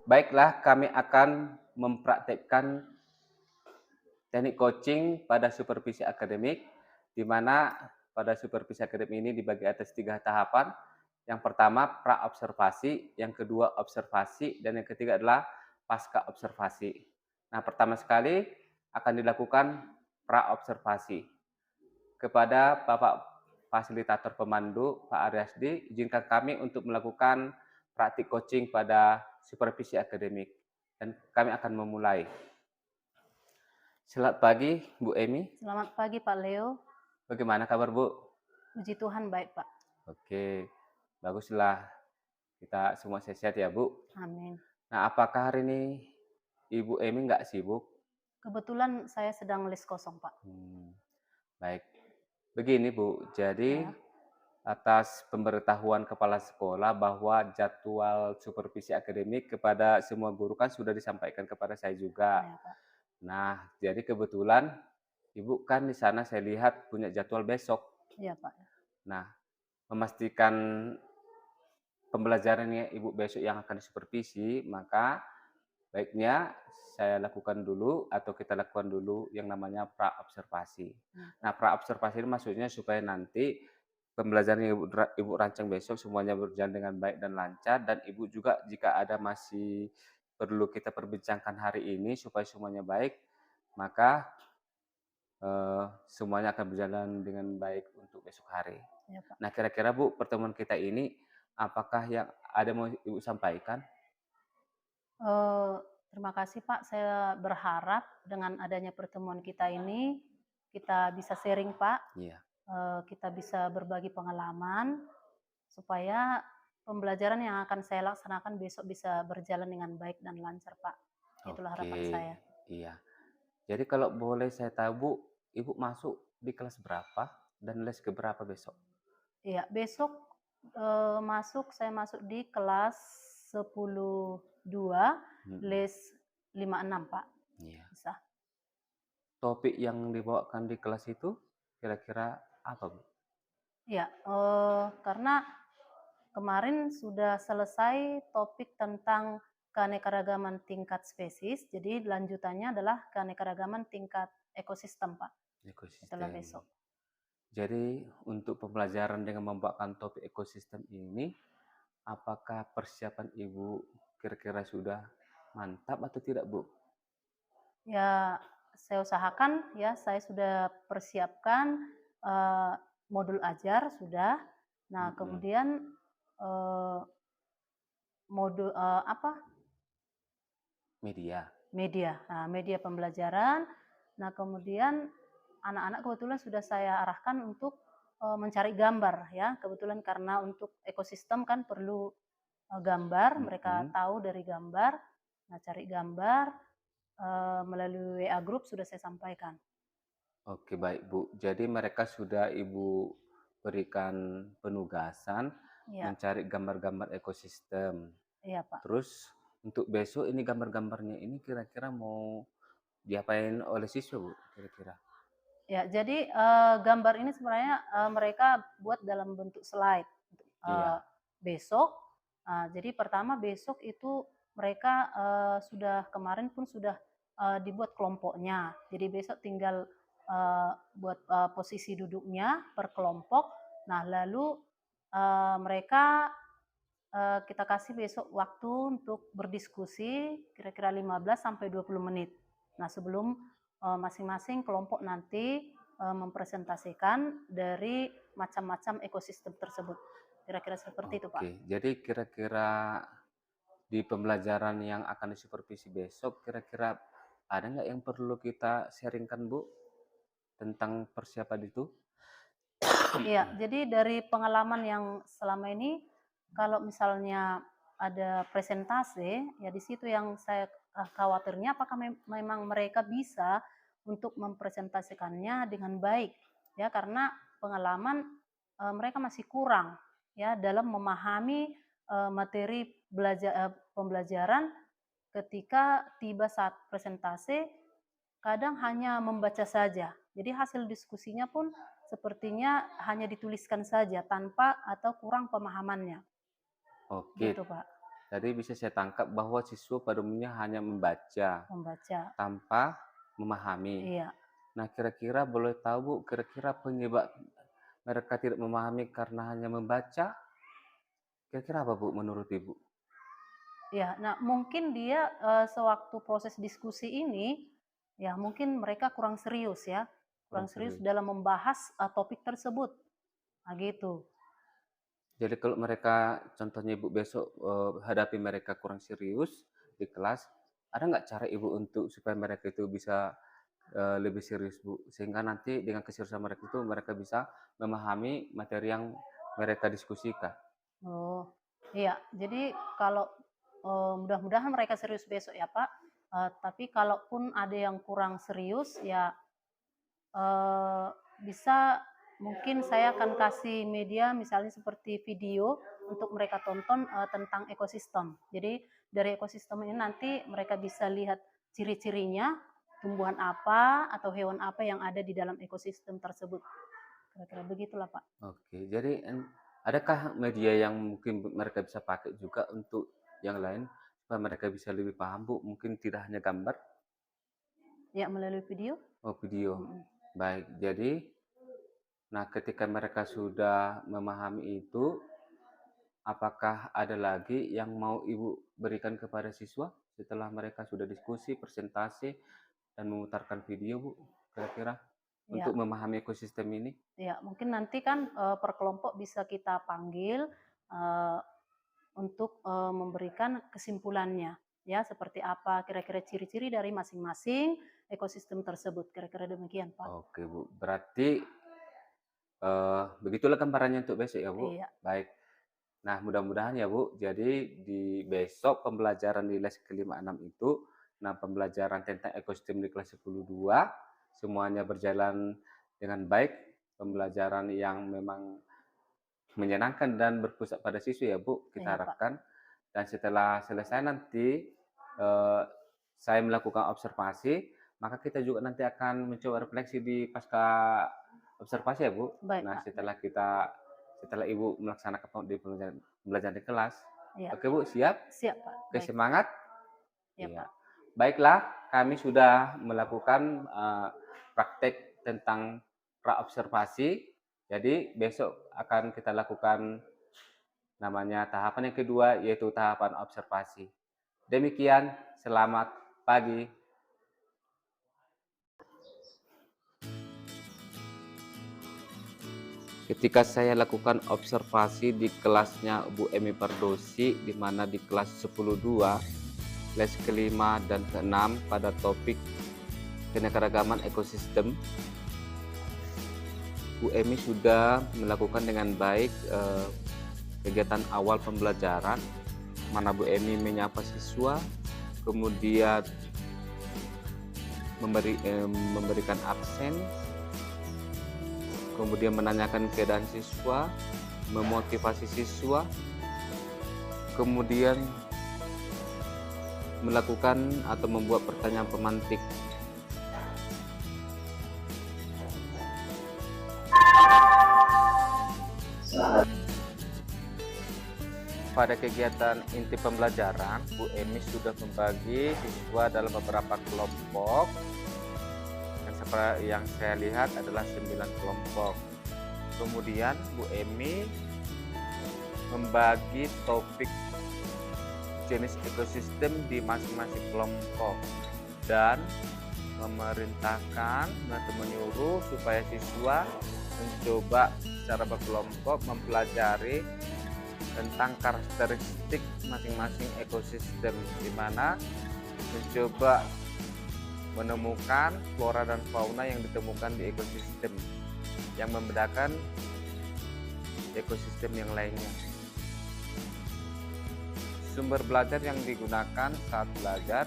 Baiklah, kami akan mempraktekkan teknik coaching pada supervisi akademik, di mana pada supervisi akademik ini dibagi atas 3 tahapan. Yang pertama pra-observasi, yang kedua observasi, dan yang ketiga adalah pasca observasi. Nah, pertama sekali akan dilakukan pra-observasi. Kepada Bapak Fasilitator Pemandu, Pak Aryasdi, izinkan kami untuk melakukan praktik coaching pada supervisi akademik, dan kami akan memulai. Selamat pagi, Bu Emi. Selamat pagi Pak Leo. Bagaimana kabar, Bu? Puji Tuhan baik Pak. Oke, baguslah. Kita semua sehat-sehat ya, Bu. Amin. Nah, apakah hari ini Ibu Emi nggak sibuk? Kebetulan saya sedang les kosong Pak. Baik. Begini, Bu. Jadi, Ya, atas pemberitahuan kepala sekolah bahwa jadwal supervisi akademik kepada semua guru kan sudah disampaikan kepada saya juga. ya Pak. Nah, jadi kebetulan Ibu kan di sana saya lihat punya jadwal besok. Iya Pak. Nah, memastikan pembelajarannya Ibu besok yang akan disupervisi, maka baiknya saya lakukan dulu atau kita lakukan dulu yang namanya pra-observasi. Ya, Nah, pra-observasi ini maksudnya supaya nanti pembelajaran yang Ibu rancang besok semuanya berjalan dengan baik dan lancar, dan Ibu juga jika ada masih perlu kita perbincangkan hari ini supaya semuanya baik, maka semuanya akan berjalan dengan baik untuk besok hari. ya Pak. Nah, kira-kira Bu, pertemuan kita ini apakah yang ada mau Ibu sampaikan? Eh, Terima kasih Pak. Saya berharap dengan adanya pertemuan kita ini kita bisa sharing Pak. Iya. Kita bisa berbagi pengalaman supaya pembelajaran yang akan saya laksanakan besok bisa berjalan dengan baik dan lancar Pak. Itulah Oke, harapan saya. iya. Jadi kalau boleh saya tahu Bu, Ibu masuk di kelas berapa dan les ke berapa besok? Iya, besok saya masuk di kelas 10.2, Mhm, les 5.6 Pak. iya. Bisa. Topik yang dibawakan di kelas itu kira-kira apa, Bu? Iya, karena kemarin sudah selesai topik tentang keanekaragaman tingkat spesies, jadi lanjutannya adalah keanekaragaman tingkat ekosistem Pak, setelah Ekosistem. besok. Jadi untuk pembelajaran dengan membawakan topik ekosistem ini, apakah persiapan Ibu kira-kira sudah mantap atau tidak, Bu? Ya, saya usahakan ya, saya sudah persiapkan modul ajar sudah. Nah, Mhm, kemudian eh, modul apa? media. Media. Nah, media pembelajaran. Nah, kemudian anak-anak kebetulan sudah saya arahkan untuk mencari gambar ya. Kebetulan karena untuk ekosistem kan perlu gambar, mereka Mhm. tahu dari gambar. Nah, cari gambar melalui WA group sudah saya sampaikan. Oke, baik, Bu. Jadi mereka sudah Ibu berikan penugasan Iya, mencari gambar-gambar ekosistem. iya Pak. Terus untuk besok ini gambar-gambarnya ini kira-kira mau diapain oleh siswa, Bu, kira-kira? Ya, jadi gambar ini sebenarnya mereka buat dalam bentuk slide untuk Iya. besok. Jadi pertama besok itu mereka sudah kemarin pun sudah dibuat kelompoknya. Jadi besok tinggal buat posisi duduknya per kelompok. Nah, lalu mereka kita kasih besok waktu untuk berdiskusi kira-kira 15 sampai 20 menit. Nah, sebelum masing-masing kelompok nanti mempresentasikan dari macam-macam ekosistem tersebut. Kira-kira seperti itu, Pak. Oke, jadi kira-kira di pembelajaran yang akan disupervisi besok, kira-kira ada nggak yang perlu kita sharingkan, Bu, tentang persiapan itu? Iya, jadi dari pengalaman yang selama ini, kalau misalnya ada presentase, ya di situ yang saya khawatirnya apakah memang mereka bisa untuk mempresentasikannya dengan baik, ya karena pengalaman mereka masih kurang ya dalam memahami materi pembelajaran ketika tiba saat presentase kadang hanya membaca saja. Jadi hasil diskusinya pun sepertinya hanya dituliskan saja tanpa atau kurang pemahamannya. Oke, Gitu, Pak. Tadi bisa saya tangkap bahwa siswa pada umumnya hanya membaca tanpa memahami. Iya. Nah, kira-kira boleh tahu Bu, kira-kira penyebab mereka tidak memahami karena hanya membaca? Kira-kira apa Bu menurut Ibu? Ya, nah mungkin dia sewaktu proses diskusi ini, ya mungkin mereka kurang serius ya, kurang serius dalam membahas topik tersebut. Nah gitu. Jadi kalau mereka, contohnya Ibu besok hadapi mereka kurang serius di kelas, ada nggak cara Ibu untuk supaya mereka itu bisa lebih serius Bu? Sehingga nanti dengan keseriusan mereka itu mereka bisa memahami materi yang mereka diskusikan. Oh, iya. Jadi kalau mudah-mudahan mereka serius besok ya Pak. Tapi kalaupun ada yang kurang serius ya bisa mungkin saya akan kasih media misalnya seperti video untuk mereka tonton tentang ekosistem. Jadi dari ekosistem ini nanti mereka bisa lihat ciri-cirinya, tumbuhan apa atau hewan apa yang ada di dalam ekosistem tersebut. Kira-kira begitulah Pak. Oke, jadi adakah media yang mungkin mereka bisa pakai juga untuk yang lain supaya mereka bisa lebih paham Bu? Mungkin tidak hanya gambar? Ya, melalui video. Oh, video. Baik, jadi nah ketika mereka sudah memahami itu, apakah ada lagi yang mau Ibu berikan kepada siswa setelah mereka sudah diskusi, presentasi, dan memutarkan video Bu, kira-kira Ya. untuk memahami ekosistem ini? Ya, mungkin nanti kan per kelompok bisa kita panggil untuk memberikan kesimpulannya. Ya, seperti apa kira-kira ciri-ciri dari masing-masing ekosistem tersebut. Kira-kira demikian, Pak. Oke, Bu. Berarti begitulah gambarannya untuk besok ya, Bu? Iya. Baik. Nah, mudah-mudahan ya, Bu, jadi di besok pembelajaran di les ke-5-6 itu, nah pembelajaran tentang ekosistem di kelas 10-2, semuanya berjalan dengan baik, pembelajaran yang memang menyenangkan dan berpusat pada siswa ya, Bu, kita Iya, Pak. harapkan. Dan setelah selesai nanti, saya melakukan observasi, maka kita juga nanti akan mencoba refleksi di pasca observasi ya, Bu. Baik, Nah, Pak. setelah Ibu melaksanakan di pembelajaran di kelas. Iya. Oke, Bu, siap? Siap, Pak. Oke, Baik. semangat. Ya, Iya. Pak. Baiklah, kami sudah melakukan praktek tentang praobservasi. Jadi besok akan kita lakukan namanya tahapan yang kedua, yaitu tahapan observasi. Demikian, selamat pagi. Ketika saya lakukan observasi di kelasnya Bu Emi Pardosi, di mana di kelas 10-2, les ke-5 dan ke-6 pada topik keanekaragaman ekosistem, Bu Emi sudah melakukan dengan baik kegiatan awal pembelajaran, mana Bu Emi menyapa siswa, kemudian memberikan absen, kemudian menanyakan keadaan siswa, memotivasi siswa, kemudian melakukan atau membuat pertanyaan pemantik. Pada kegiatan inti pembelajaran, Bu Emi sudah membagi siswa dalam beberapa kelompok. Dan seperti yang saya lihat adalah 9 kelompok. Kemudian Bu Emi membagi topik jenis ekosistem di masing-masing kelompok dan memerintahkan atau menyuruh supaya siswa mencoba secara berkelompok mempelajari tentang karakteristik masing-masing ekosistem, di mana mencoba menemukan flora dan fauna yang ditemukan di ekosistem yang membedakan ekosistem yang lainnya. Sumber belajar yang digunakan saat belajar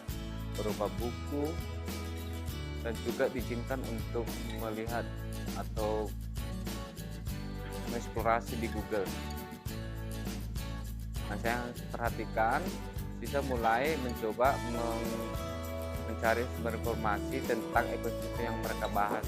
berupa buku dan juga diizinkan untuk melihat atau mengeksplorasi di Google. Nah, saya perhatikan bisa mulai mencoba mencari sumber informasi tentang ekosistem yang mereka bahas.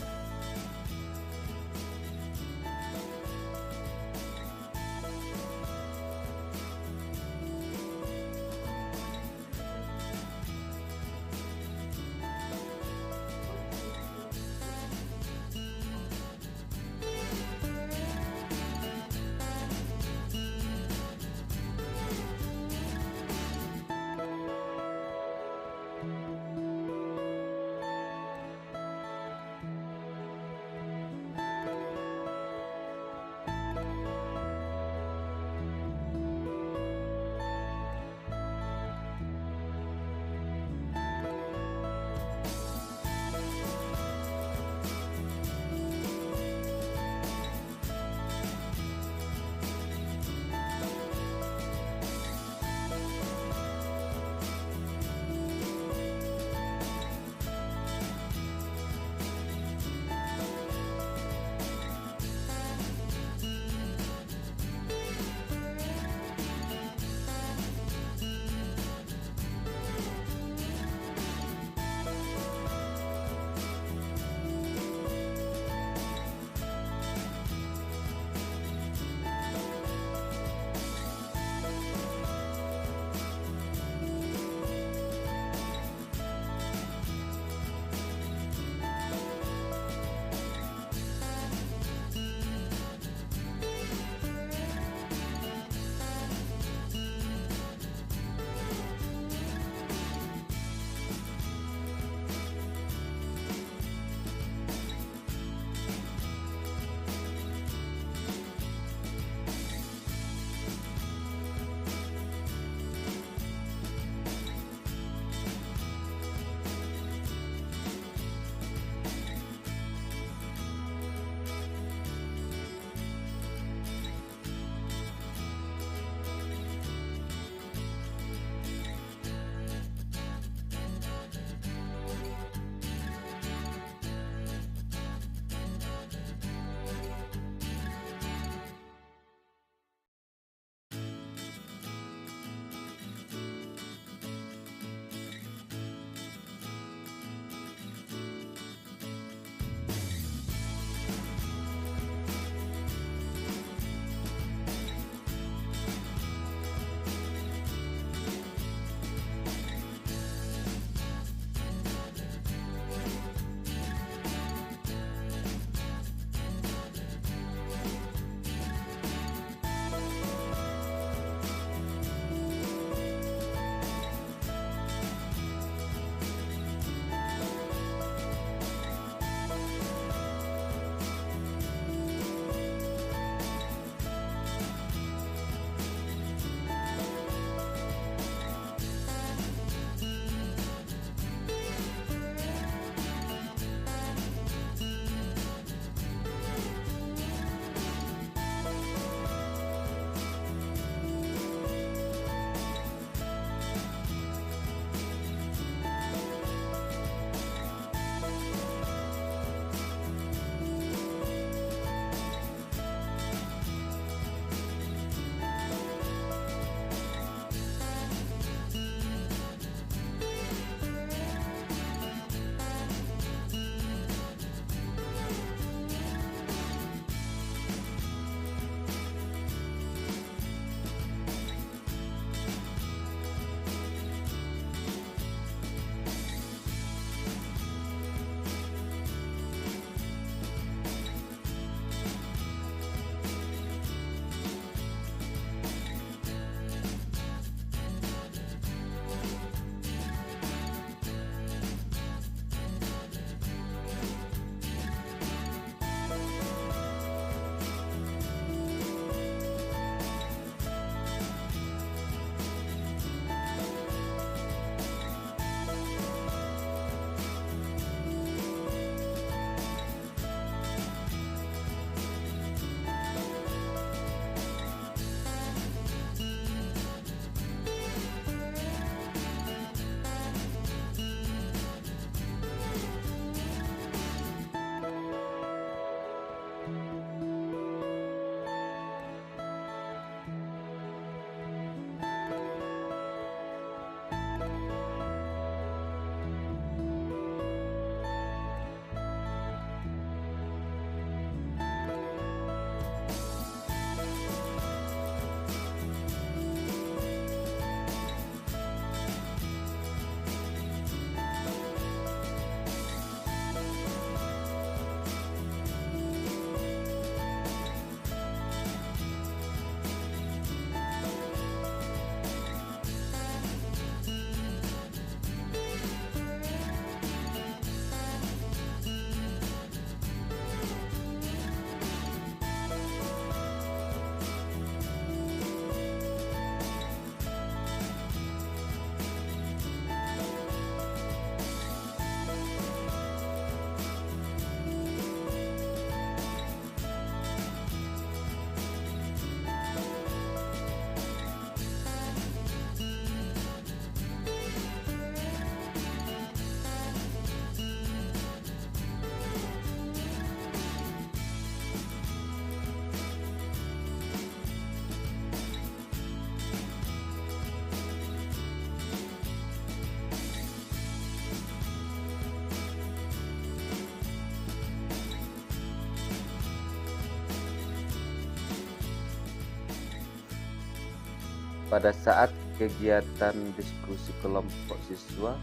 pada saat kegiatan diskusi kelompok siswa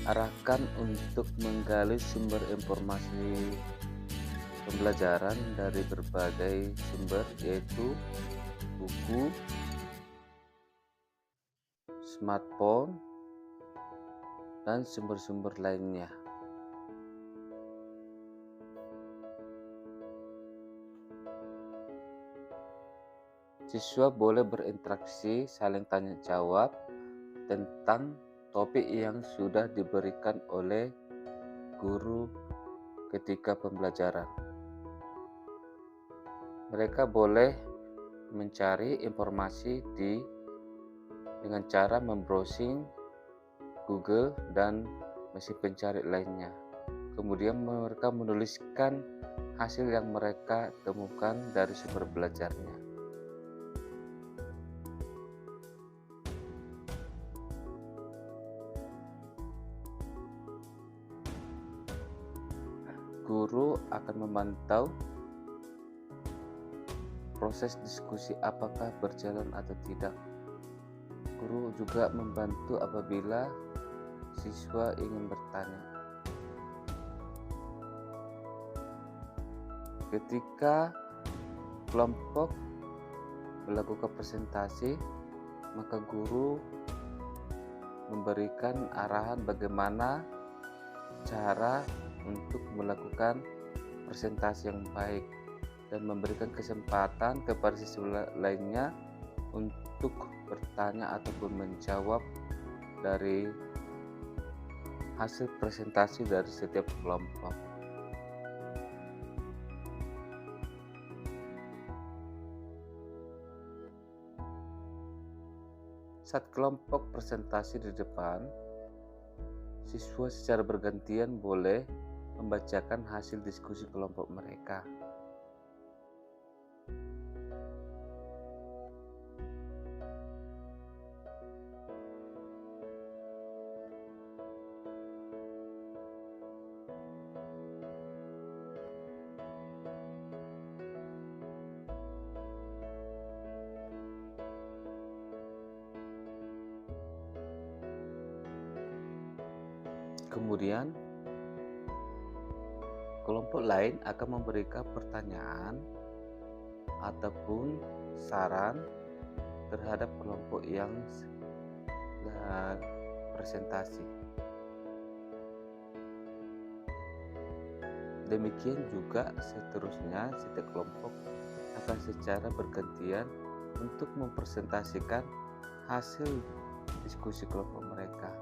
diarahkan untuk menggali sumber informasi pembelajaran dari berbagai sumber, yaitu buku, smartphone, dan sumber-sumber lainnya. Siswa boleh berinteraksi, saling tanya jawab tentang topik yang sudah diberikan oleh guru ketika pembelajaran. Mereka boleh mencari informasi dengan cara membrowsing Google dan mesin pencari lainnya. Kemudian mereka menuliskan hasil yang mereka temukan dari sumber belajarnya. Guru akan memantau proses diskusi apakah berjalan atau tidak. Guru juga membantu apabila siswa ingin bertanya. Ketika kelompok melakukan presentasi, maka guru memberikan arahan bagaimana cara untuk melakukan presentasi yang baik dan memberikan kesempatan kepada siswa lainnya untuk bertanya ataupun menjawab dari hasil presentasi dari setiap kelompok. Saat kelompok presentasi di depan, siswa secara bergantian boleh membacakan hasil diskusi kelompok mereka. Kemudian, kelompok lain akan memberikan pertanyaan ataupun saran terhadap kelompok yang presentasi. Demikian juga seterusnya, setiap kelompok akan secara bergantian untuk mempresentasikan hasil diskusi kelompok mereka.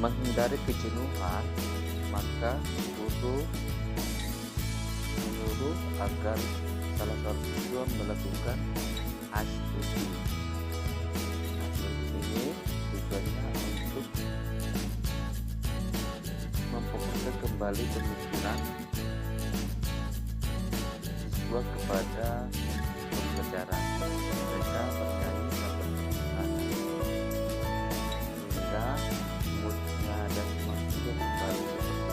menghindari kejenuhan, maka guru menyuruh agar salah satu siswa melakukan HIIT. Nah, seperti ini tujuannya untuk memfokuskan kembali pemikiran siswa kepada pembelajaran. Mereka bertanya dapat penekanan sehingga moodnya dan semangatnya kembali seperti itu.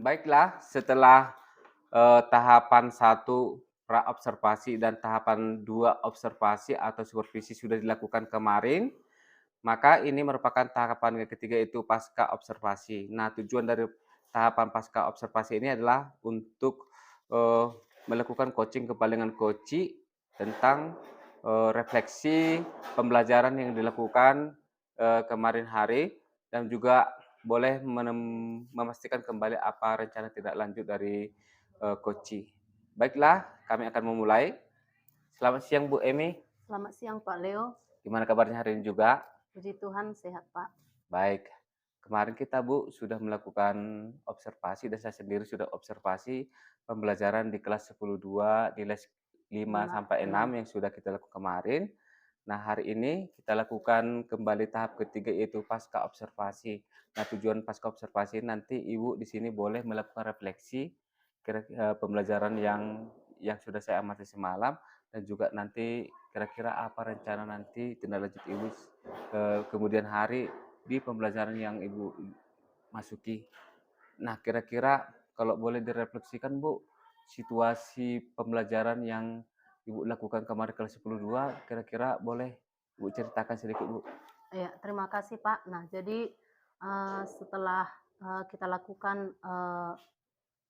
Baiklah, setelah tahapan 1 pra-observasi dan tahapan 2 observasi atau supervisi sudah dilakukan kemarin, maka ini merupakan tahapan yang ketiga yaitu pasca observasi. Nah, tujuan dari tahapan pasca observasi ini adalah untuk melakukan coaching kembali dengan coach tentang refleksi pembelajaran yang dilakukan kemarin hari dan juga boleh memastikan kembali apa rencana tindak lanjut dari coach. Baiklah, kami akan memulai. Selamat siang Bu Emi. Selamat siang Pak Leo. Gimana kabarnya hari ini juga? Puji Tuhan sehat Pak. Baik, kemarin kita Bu sudah melakukan observasi dan saya sendiri sudah observasi pembelajaran di kelas 10.2 nilai 5 sampai 6 yang sudah kita lakukan kemarin. Nah, hari ini kita lakukan kembali tahap ketiga yaitu pasca observasi. Nah, tujuan pasca observasi nanti Ibu di sini boleh melakukan refleksi pembelajaran yang sudah saya amati semalam dan juga nanti kira-kira apa rencana nanti tindak lanjut Ibu kemudian hari di pembelajaran yang Ibu masuki. Nah, kira-kira kalau boleh direfleksikan Bu, situasi pembelajaran yang Ibu lakukan kemarin kelas 10.2, kira-kira boleh Ibu ceritakan sedikit Bu? Ya, terima kasih Pak. Nah, jadi setelah kita lakukan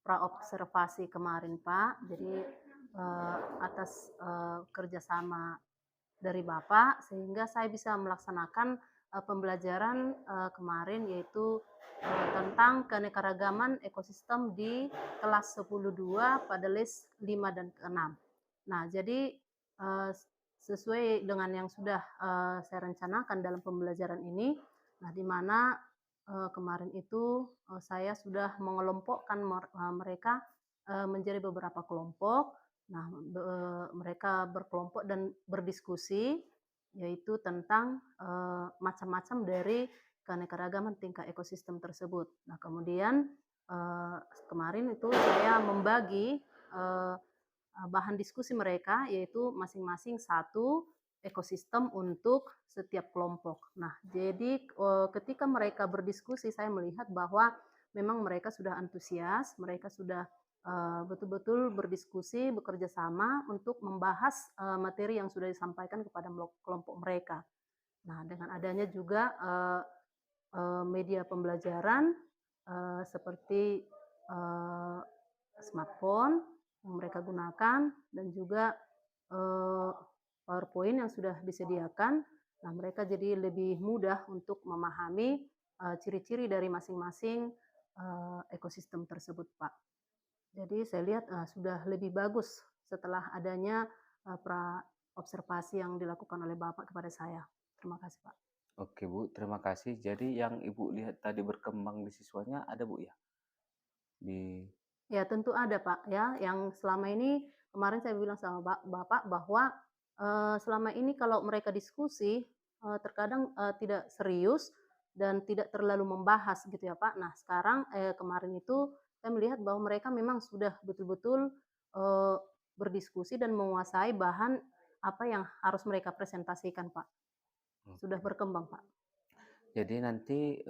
pra-observasi kemarin Pak, jadi atas kerjasama dari Bapak, sehingga saya bisa melaksanakan pembelajaran kemarin yaitu tentang keanekaragaman ekosistem di kelas 10.2 pada list 5 dan ke-6. Nah, jadi sesuai dengan yang sudah saya rencanakan dalam pembelajaran ini, nah di mana kemarin itu saya sudah mengelompokkan mereka menjadi beberapa kelompok. Nah, mereka berkelompok dan berdiskusi yaitu tentang macam-macam dari keanekaragaman tingkat ekosistem tersebut. Nah, kemudian kemarin itu saya membagi bahan diskusi mereka yaitu masing-masing satu ekosistem untuk setiap kelompok. Nah, jadi ketika mereka berdiskusi saya melihat bahwa memang mereka sudah antusias, mereka sudah betul-betul berdiskusi, bekerja sama untuk membahas materi yang sudah disampaikan kepada kelompok mereka. Nah, dengan adanya juga media pembelajaran seperti smartphone yang mereka gunakan dan juga PowerPoint yang sudah disediakan. Nah, mereka jadi lebih mudah untuk memahami ciri-ciri dari masing-masing ekosistem tersebut, Pak. Jadi saya lihat sudah lebih bagus setelah adanya pra-observasi yang dilakukan oleh Bapak kepada saya. Terima kasih, Pak. Oke Bu, terima kasih. Jadi yang Ibu lihat tadi berkembang di siswanya ada Bu ya? Ya tentu ada Pak ya, yang selama ini kemarin saya bilang sama Bapak bahwa selama ini kalau mereka diskusi, terkadang, tidak serius dan tidak terlalu membahas gitu ya, Pak. Nah sekarang, kemarin itu saya melihat bahwa mereka memang sudah betul-betul, eee, berdiskusi dan menguasai bahan apa yang harus mereka presentasikan, Pak. Sudah Oke. berkembang, Pak. Jadi nanti,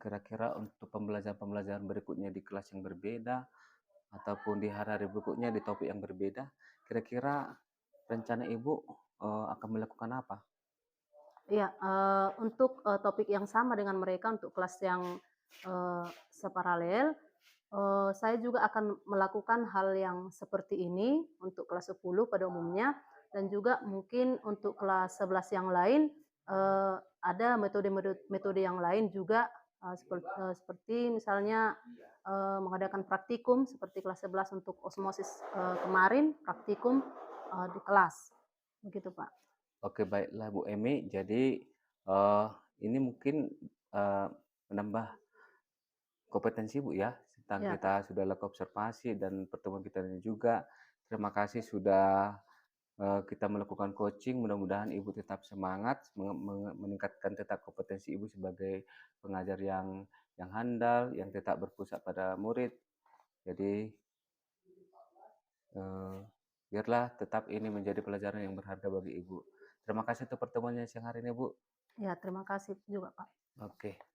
kira-kira untuk pembelajaran-pembelajaran berikutnya di kelas yang berbeda, ataupun di hari-hari berikutnya di topik yang berbeda, kira-kira rencana Ibu, akan melakukan apa? Iya, untuk, topik yang sama dengan mereka untuk kelas yang, separalel, saya juga akan melakukan hal yang seperti ini untuk kelas 10 pada umumnya dan juga mungkin untuk kelas 11 yang lain, ada metode yang lain juga, seperti misalnya, mengadakan praktikum seperti kelas 11 untuk osmosis, kemarin praktikum, di kelas, begitu, Pak. Oke, baiklah Bu Emi. Jadi, eee, ini mungkin, eee, menambah kompetensi Bu ya, tentang Iya, kita Pak. sudah lakukan observasi dan pertemuan kita ini juga. Terima kasih sudah, kita melakukan coaching, mudah-mudahan Ibu tetap semangat meningkatkan tetap kompetensi Ibu sebagai pengajar yang handal, yang tetap berpusat pada murid. Jadi, eee, biarlah tetap ini menjadi pelajaran yang berharga bagi Ibu. Terima kasih untuk pertemuannya siang hari ini Bu. Ya, terima kasih juga, Pak. Oke.